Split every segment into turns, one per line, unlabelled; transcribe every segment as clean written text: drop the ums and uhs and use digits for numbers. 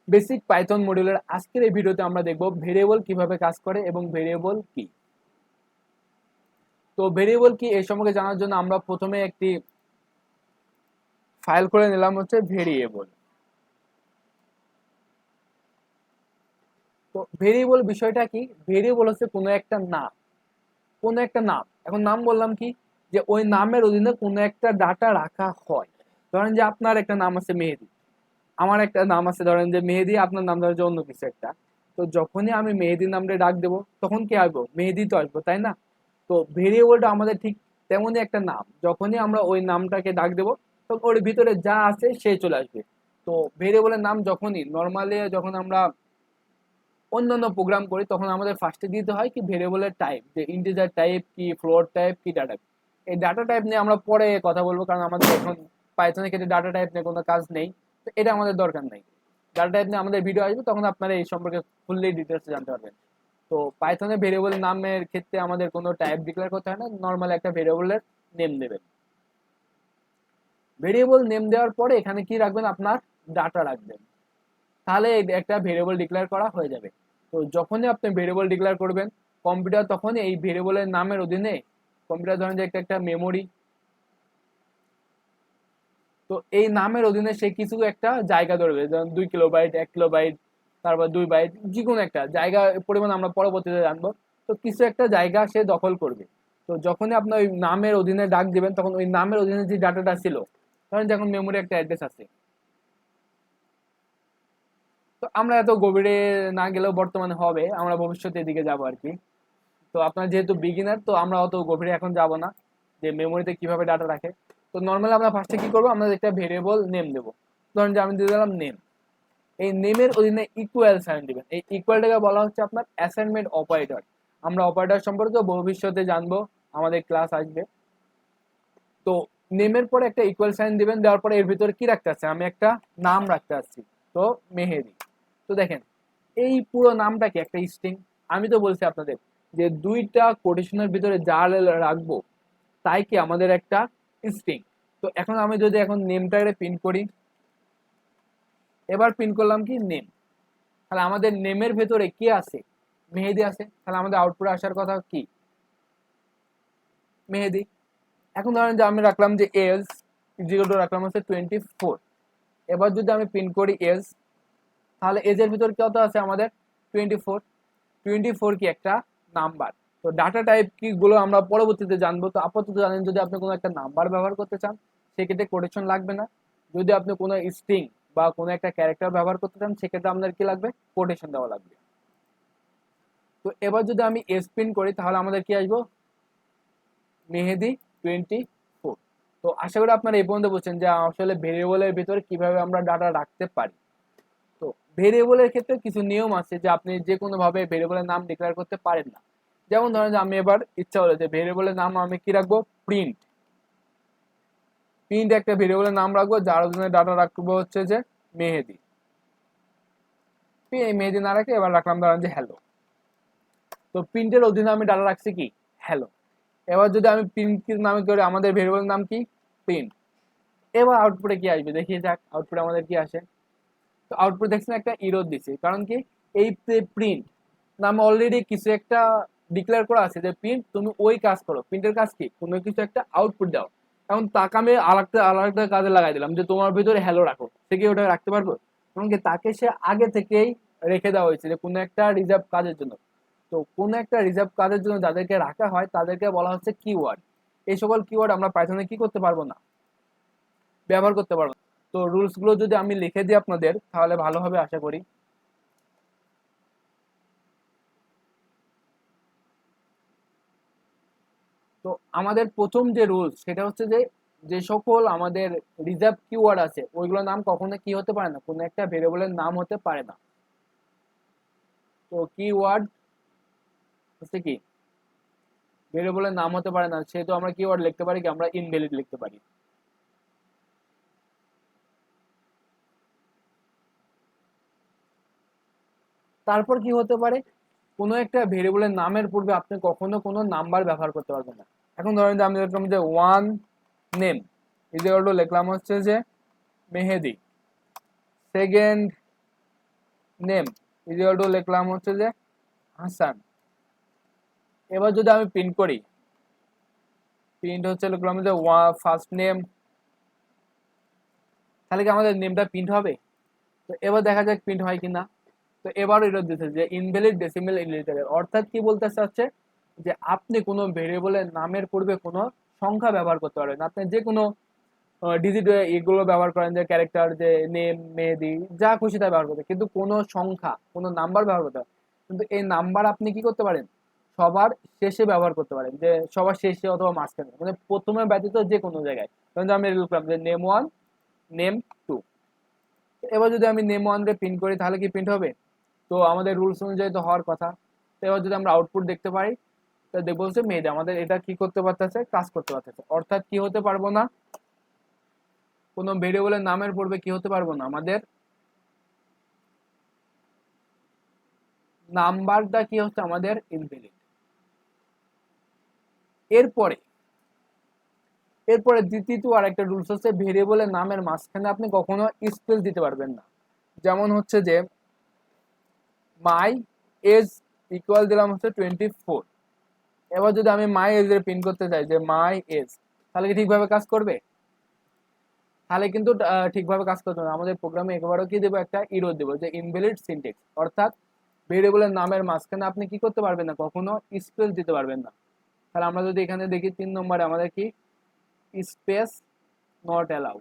Basic Python মডিউলের আজকের এই ভিডিওতে আমরা দেখব ভেরিয়েবল কিভাবে কাজ করে এবং ভেরিয়েবল কি। তো ভেরিয়েবল কি এই সম্পর্কে জানার জন্য আমরা প্রথমে একটি ফাইল করে নিলাম হচ্ছে ভেরিয়েবল। তো ভেরিয়েবল বিষয়টা কি? ভেরিয়েবল হচ্ছে কোনো একটা নাম। এখন নাম বললাম কি, যে ওই নামের অধীনে কোনো একটা ডাটা রাখা হয়। ধরেন যে আপনার একটা নাম আছে মেহেদি, আমার একটা নাম আছে ধরেন যে মেহেদি, আপনার নাম ধরেন যে অন্য কিছু একটা। তো যখনই আমি মেহেদি নামটা ডাক দেবো তখন কি আসবো? মেহেদি তো আসবো, তাই না? তো ভেরিয়েবলটা আমাদের ঠিক তেমনই একটা নাম। যখনই আমরা ওই নামটাকে ডাক দেবো তখন ওর ভিতরে যা আছে সে চলে আসবে। তো ভেরিয়েবলের নাম যখনই নর্মালি যখন আমরা অন্যান্য প্রোগ্রাম করি তখন আমাদের ফার্স্টে দিতে হয় কি ভেরিয়েবলের টাইপ, যে ইন্টিজার টাইপ কি, ফ্লোট টাইপ কি, ডাটা টাইপ। এই ডাটা টাইপ নিয়ে আমরা পরে কথা বলবো, কারণ আমাদের এখন পাইথনের ক্ষেত্রে ডাটা টাইপ নিয়ে কোনো কাজ নেই। তো এটা আমাদের দরকার নেই। ডাটা টাইপ নিয়ে আমাদের ভিডিও আসবে, তখন আপনারা এই সম্পর্কে ফুললি ডিটেলস জানতে পারবেন। তো পাইথনে ভেরিয়েবল নামের ক্ষেত্রে আমাদের কোনো টাইপ ডিক্লেয়ার করতে হয় না, নর্মাল একটা ভেরিয়েবলের নেম দেবেন। ভেরিয়েবল নেম দেওয়ার পরে এখানে কি রাখবেন? আপনার ডাটা রাখবেন। তাহলে একটা ভেরিয়েবল ডিক্লেয়ার করা হয়ে যাবে। তো যখনই আপনি ভেরিয়েবল ডিক্লেয়ার করবেন কম্পিউটার, তখনই এই ভেরিয়েবলের নামের অধীনে কম্পিউটার ধরেন যে একটা মেমোরি, তো এই নামের অধীনে সে কিছু একটা জায়গা ধরবে, যেমন 2 কিলোবাইট, 1 কিলোবাইট, তারপর 2 বাইট, যে কোনো একটা জায়গা পরিমাণ আমরা পরবর্তীতে জানবো। তো কিছু একটা জায়গা সে দখল করবে। তো যখনই আপনার ওই নামের অধীনে ডাক দিবেন তখন ওই নামের অধীনে যে ডাটাটা ছিল, ধরেন যখন মেমোরি একটা অ্যাড্রেস আছে। তো আমরা এত গভীরে না গেলেও বর্তমানে হবে, আমরা ভবিষ্যতে এদিকে যাবো আর কি। তো আপনার যেহেতু বিগিনার, তো আমরা অত গভীরে এখন যাব না যে মেমোরিতে কিভাবে ডাটা রাখে। তো নর্মালি আমরা ফার্স্টে কি করবো, আমরা একটা ভেরিয়েবল নেম দেবো। ধরেন যে আমি দিয়ে দিলাম নেম। এই নেমের অধীনে ইকুয়াল সাইন দিবেন। এই ইকুয়ালটাকে বলা হচ্ছে আপনার অ্যাসাইনমেন্ট অপারেটর। আমরা অপারেটর সম্পর্কে ভবিষ্যতে জানবো, আমাদের ক্লাস আসবে। তো নেমের পরে একটা ইকুয়াল সাইন দিবেন, দেওয়ার পরে এর ভিতরে কি রাখতে আছে? আমি একটা নাম রাখতে আসছি, তো মেহেদি। তো দেখেন, এই পুরো নামটাকে একটা স্ট্রিং। আমি তো বলছি আপনাদের যে দুইটা কোটেশনের ভিতরে যা রাখবো তাই কি আমাদের একটা স্ট্রিং। তো এখন আমি যদি এখন নেমটাকে প্রিন্ট করি, এবার প্রিন্ট করলাম কি নেম, তাহলে আমাদের নেমের ভেতরে কি আছে? মেহেদি আছে। তাহলে আমাদের আউটপুটে আসার কথা কি? মেহেদি। এখন ধরেন যে আমি রাখলাম যে এলস ইকুয়াল টু রাখলাম হচ্ছে 24। এবার যদি আমি প্রিন্ট করি এলস, তাহলে এজের ভিতর কত আছে আমাদের? 24। 24 কি একটা নাম্বার। তো ডাটা টাইপ কি গুলো আমরা পরবর্তীতে জানবো। তো আপাতত জানেন, যদি আপনি কোনো একটা নাম্বার ব্যবহার করতে চান সেক্ষেত্রে কোটেশন লাগবে না। যদি আপনি কোনো স্ট্রিং বা কোনো একটা ক্যারেক্টার ব্যবহার করতে চান সেক্ষেত্রে আপনার কি লাগবে? কোটেশন দেওয়া লাগবে। তো এবার যদি আমি এস প্রিন্ট করি তাহলে আমাদের কি আসবো? মেহেদি 24। তো আশা করি আপনারা এই পর্যন্ত বুঝছেন যে আসলে ভেরিয়েবলের ভিতরে কিভাবে আমরা ডাটা রাখতে পারি। তো ভেরিয়েবলের ক্ষেত্রে কিছু নিয়ম আছে, যে আপনি যে কোনো ভাবে ভেরিয়েবলের নাম ডিক্লেয়ার করতে পারেন না। যেমন ধরেন যে আমি এবার ইচ্ছা হলো যে ভেরিয়েবলের নাম আমি কি রাখবো? প্রিন্ট। প্রিন্ট একটা ভেরিয়েবলের নাম রাখবো, যার জন্য ডাটা রাখবো হচ্ছে যে মেহেদি। এই মেহেদি না রাখে এবার রাখলাম ধরেন যে হ্যালো। তো প্রিন্টের অধীনে আমি ডাটা রাখছি কি? হ্যালো। এবার যদি আমি প্রিন্ট নামে করি, আমাদের ভেরিয়েবলের নাম কি? প্রিন্ট। এবার আউটপুটে কি আসবে দেখি যাক, আউটপুটে আমাদের কি আসে। তো আউটপুট দেখছেন একটা ইরর দিছে, কারণ কি? এই প্রিন্ট নামে অলরেডি কিছু একটা ডিক্লেয়ার করা আছে যে প্রিন্ট তুমি ওই কাজ করো। প্রিন্টের কাজ কি? কোনো কিছু একটা আউটপুট দাও। এখন তাকে আমি আলাদা আলাদা কাজে লাগাই দিলাম যে তোমার ভিতরে হ্যালো রাখো, সে কি ওটা রাখতে পারবো? কারণ কি তাকে সে আগে থেকেই রেখে দেওয়া হয়েছে যে কোনো একটা রিজার্ভ কাজের জন্য। তো কোনো একটা রিজার্ভ কাজের জন্য যাদেরকে রাখা হয় তাদেরকে বলা হচ্ছে কিওয়ার্ড। এই সকল কিওয়ার্ড আমরা পাইথনে কি করতে পারবো না? ব্যবহার করতে পারবো না। তো রুলস গুলো যদি আমি লিখে দিই আপনাদের তাহলে ভালো হবে আশা করি। তো আমাদের প্রথম যে রুলস সেটা হচ্ছে যে যে সকল আমাদের রিজার্ভ কিওয়ার্ড আছে ওইগুলোর নাম কখনো কি হতে পারে না? কোনো একটা ভেরিয়েবলের নাম হতে পারে না। তো কিওয়ার্ড হচ্ছে কি? ভেরিয়েবলের নাম হতে পারে না, সেহেতু আমরা কিওয়ার্ড লিখতে পারি কি? আমরা ইনভ্যালিড লিখতে পারি। তারপর কি হতে পারে? কোনো একটা ভেরিয়েবলের নামের পূর্বে আপনি কখনো কোনো নাম্বার ব্যবহার করতে পারবেন না। এখন ধরেন যে আমি লিখলাম যে ওয়ান নেম ইজ লিখলাম হচ্ছে যে মেহেদি। সেকেন্ড নেম ইকুয়াল টু লিখলাম হচ্ছে যে হাসান। এবার যদি আমি প্রিন্ট করি, প্রিন্ট হচ্ছে লিখলাম যে ফার্স্ট নেম, তাহলে কি আমাদের নেমটা প্রিন্ট হবে? তো এবার দেখা যাক প্রিন্ট হয় কিনা। তো এবার এটা দিচ্ছে যে ইনভ্যালিড ডেসিমেল ইলিটারেট, অর্থাৎ কি বলতে চাচ্ছে যে আপনি কোনো ভেরিয়েবলের নামের পূর্বে কোনো সংখ্যা ব্যবহার করতে পারবেন। আপনি যে কোনো ডিজিট এগুলো ব্যবহার করেন, যে ক্যারেক্টার, যে নেম, মেহেদি, যা খুশি তা ব্যবহার করতে, কিন্তু কোনো সংখ্যা, কোনো নাম্বার ব্যবহার করতে পারেন। কিন্তু এই নাম্বার আপনি কি করতে পারেন, সবার শেষে ব্যবহার করতে পারেন, যে সবার শেষে অথবা মাঝখানে, মানে প্রথমে ব্যতীত যে কোনো জায়গায়। ধরুন যে আমি লিখলাম যে নেম ওয়ান, নেম টু। এবার যদি আমি নেম ওয়ান রে প্রিন্ট করি তাহলে কি প্রিন্ট হবে? তো আমাদের রুলস অনুযায়ী তো হওয়ার কথা। তো এবার যদি আমরা আউটপুট দেখতে পাই, তো দেখবো হচ্ছে মেয়েদের আমাদের এটা কি করতে পারতেছে, কাজ করতে পারতেছে। অর্থাৎ কি হতে পারবো না, কোনো ভেরিয়েবলের নামের পূর্বে কি হতে পারবো না, আমাদের নাম্বারটা কি হচ্ছে আমাদের ইনভ্যালিড। এরপরে এরপরে দ্বিতীয় আর একটা রুলস হচ্ছে ভেরিয়েবলের নামের মাঝখানে আপনি কখনো স্পেস দিতে পারবেন না। যেমন হচ্ছে যে মাই এজ ইকুয়াল দিলাম হচ্ছে 24। এবার যদি আমি মাই এজ এর প্রিন্ট করতে চাই যে মাই এজ, তাহলে কি ঠিকভাবে কাজ করবে? তাহলে কিন্তু ঠিকভাবে কাজ করতে হবে। আমাদের প্রোগ্রামে একবারও কি দেবো, একটা ইরর দেবো যে ইনভ্যালিড সিনট্যাক্স, অর্থাৎ ভেরিয়েবলের নামের মাঝখানে আপনি কি করতে পারবেন না, কখনো স্পেস দিতে পারবেন না। তাহলে আমরা যদি এখানে দেখি 3 নম্বরে আমাদের কি স্পেস নট অ্যালাউ।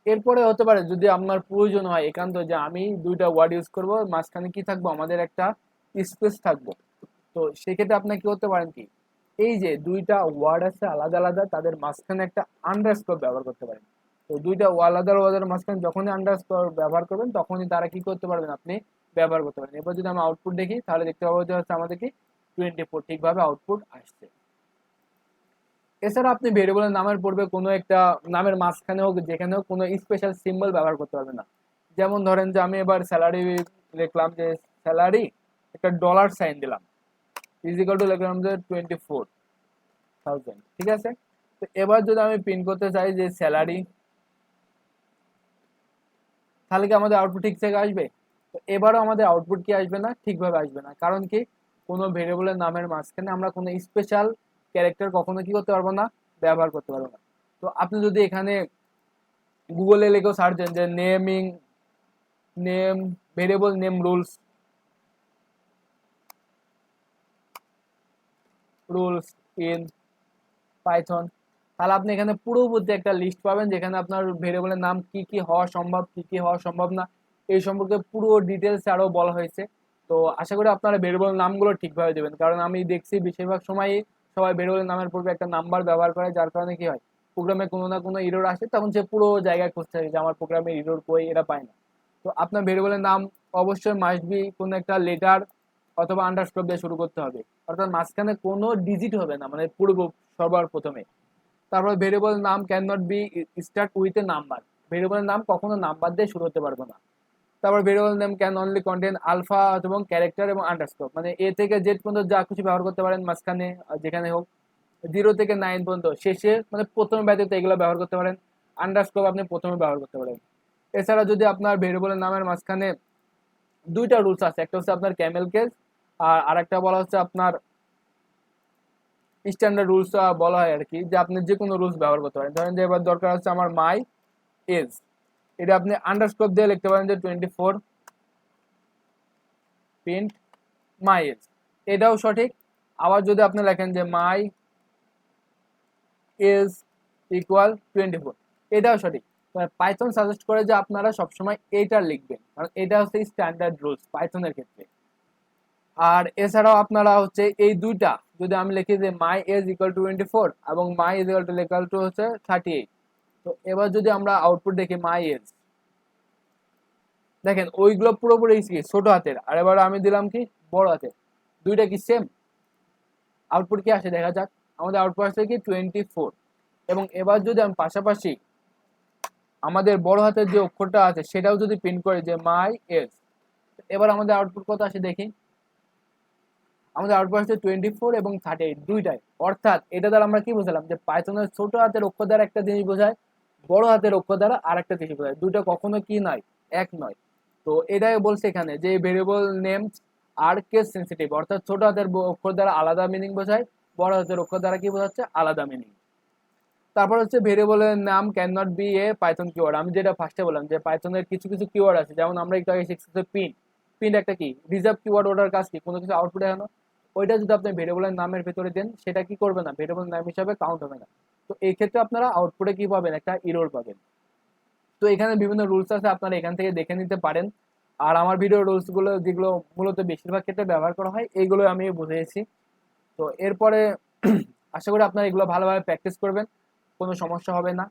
এরপরে হতে পারে যদি আপনার প্রয়োজন হয় একান্ত যে আমি দুইটা ওয়ার্ড ইউজ করব, মাঝখানে কি থাকবো, আমাদের একটা স্পেস থাকবো। তো সেক্ষেত্রে আপনি কি করতে পারেন, কি এই যে দুইটা ওয়ার্ড আছে আলাদা আলাদা, তাদের মাঝখানে একটা আন্ডারস্কোর ব্যবহার করতে পারেন। তো দুইটা আলাদা ওয়ার্ডের মাঝখানে যখনই আন্ডারস্কোর ব্যবহার করবেন তখনই তারা কি করতে পারবেন, আপনি ব্যবহার করতে পারেন। এরপর যদি আমি আউটপুট দেখি তাহলে দেখতে পাবো যে হচ্ছে আমাদের কি 24 ঠিকভাবে আউটপুট আসছে। এছাড়া আপনি ভেরিয়েবলের নামের পূর্বে কোনো একটা নামের মাঝখানে হোক যেখানে হোক কোনো স্পেশাল সিম্বল ব্যবহার করতে পারবেন না। যেমন ধরেন যে আমি এবার স্যালারি লিখলাম যে স্যালারি, একটা ডলার সাইন দিলাম, ইজিক্যাল টু লিখলাম যে 24,000, ঠিক আছে। তো এবার যদি আমি প্রিন্ট করতে চাই যে স্যালারি, তাহলে কি আমাদের আউটপুট ঠিক থেকে আসবে? তো এবারও আমাদের আউটপুট কি আসবে না, ঠিকভাবে আসবে না। কারণ কি, কোনো ভেরিয়েবলের নামের মাঝখানে আমরা কোনো স্পেশাল ক্যারেক্টার কখনো কি করতে পারবো না, ব্যবহার করতে পারবো না। তো আপনি যদি এখানে গুগলে লিখেও সার্চ দেন যে naming name variable name rules rules in Python, তাহলে আপনি এখানে পূর্ববর্তী একটা লিস্ট পাবেন যেখানে আপনার ভেরিয়েবলের নাম কি কি হওয়া সম্ভব, কি কি হওয়া সম্ভব না, এই সম্পর্কে পুরো ডিটেলস আরও বলা হয়েছে। তো আশা করি আপনারা ভেরিয়েবলের নামগুলো ঠিকভাবে দেবেন, কারণ আমি দেখছি বেশিরভাগ সময়ই সবাই ভেরিয়েবলের নামের পূর্বে একটা নাম্বার ব্যবহার করে, যার কারণে কি হয়, প্রোগ্রামে কোনো না কোনো ইরর আসে, তখন সে পুরো জায়গায় খুঁজতে থাকে যে আমার প্রোগ্রামে ইরর কই, এরা পায় না। তো আপনার ভেরিয়েবলের নাম অবশ্যই মাস্ট বি কোনো একটা লেটার অথবা আন্ডারস্কোর দিয়ে শুরু করতে হবে, অর্থাৎ মাঝখানে কোনো ডিজিট হবে না, মানে পূর্ব সবার প্রথমে। তারপর ভেরিয়েবল নাম can not be start with a number, ভেরিয়েবলের নাম কখনো নাম্বার দিয়ে শুরু হতে পারবে না। তারপর variable name can only contain alpha এবং ক্যারেক্টার এবং আন্ডারস্কোর, মানে এ থেকে জেড পর্যন্ত যা কিছু ব্যবহার করতে পারেন মাঝখানে, যেখানে হোক 0 থেকে 9 পর্যন্ত শেষে, মানে প্রথমে ব্যতীত এগুলো ব্যবহার করতে পারেন। আন্ডারস্কোর আপনি প্রথমে ব্যবহার করতে পারেন। এছাড়া যদি আপনার ভেরিয়েবলের নামের মাঝখানে দুইটা রুলস আছে, একটা হচ্ছে আপনার ক্যামেল কেস আর আরেকটা বলা হচ্ছে আপনার স্ট্যান্ডার্ড রুলস বলা হয় আর কি, যে আপনি যে কোনো রুলস ব্যবহার করতে পারেন। ধরেন যে এবার দরকার হচ্ছে আমার মাই এজ, এটা আপনি আন্ডারস্কোর দিয়ে লিখতে পারেন যে 24 প্রিন্ট মাই এজ, এটাও সঠিক। আবার যদি আপনি লেখেন যে মাই এজ ইকুয়াল 24, এটাও সঠিক। পাইথন সাজেস্ট করে যে আপনারা সবসময় এইটা লিখবেন, কারণ এটা হচ্ছে স্ট্যান্ডার্ড রুলস পাইথনের ক্ষেত্রে। আর এছাড়াও আপনারা হচ্ছে এই দুইটা যদি আমি লিখি যে মাই এজ ইকুয়াল টু 24 এবং মাই এজ ইকুয়াল টু হচ্ছে 38, তো এবার যদি আমরা আউটপুট দেখি মাই এজ, দেখেন ওইগুলো পুরোপুরি কি ছোট হাতের, আর এবার আমি দিলাম কি বড় হাতের, দুইটা কি সেম, আউটপুট কি আসে দেখা যাক। আমাদের আউটপুট আসছে কি 24। এবং এবার যদি আমি পাশাপাশি আমাদের বড় হাতের যে অক্ষরটা আছে সেটাও যদি প্রিন্ট করি যে মাই এজ, এবার আমাদের আউটপুট কত আসে দেখি। আমাদের আউটপুট আসছে 24 এবং 38 দুইটাই। অর্থাৎ এটা দ্বারা আমরা কি বুঝলাম, যে পাইথনের ছোট হাতের অক্ষর দ্বারা একটা জিনিস বোঝায়, বড় হাতের অক্ষর দ্বারা আর একটা জিনিস বোঝায়, দুইটা কখনো কি নয়, এক নয়। তো এটাই বলছে এখানে যে ভেরিয়েবল নেমস আর কেস সেন্সিটিভ, অর্থাৎ ছোট হাতের অক্ষর দ্বারা আলাদা মিনিং বোঝায়, বড় হাতের অক্ষর দ্বারা কি বোঝাচ্ছে, আলাদা মিনিং। তারপর হচ্ছে ভেরিয়েবলের নাম can not be a Python keyword. আমি যেটা ফার্স্টে বললাম যে পাইথনের কিছু কিছু কিওয়ার্ড আছে, যেমন আমরা একটু আগে শিখছি প্রিন্ট। প্রিন্ট একটা কি রিজার্ভ কিওয়ার্ড, ওটার কাজ কি কোনো কিছু আউটপুট দেখানো। ওইটা যদি আপনি ভেরিয়েবলের নামের ভেতরে দেন সেটা কি করবে না, ভেরিয়েবল নাম হিসাবে কাউন্ট হবে না। তো এই ক্ষেত্রে আপনারা আউটপুটে কি পাবেন, একটা ইরর পাবেন। তো এখানে বিভিন্ন রুলস আছে, আপনারা এখান থেকে দেখে নিতে পারেন। আর আমার ভিডিও রুলস গুলো যেগুলো মূলত বেশিরভাগ ক্ষেত্রে ব্যবহার করা হয় এইগুলো আমি বুঝিয়েছি। তো এরপরে আশা করি আপনারা এগুলো ভালোভাবে প্র্যাকটিস করবেন, কোনো সমস্যা হবে না।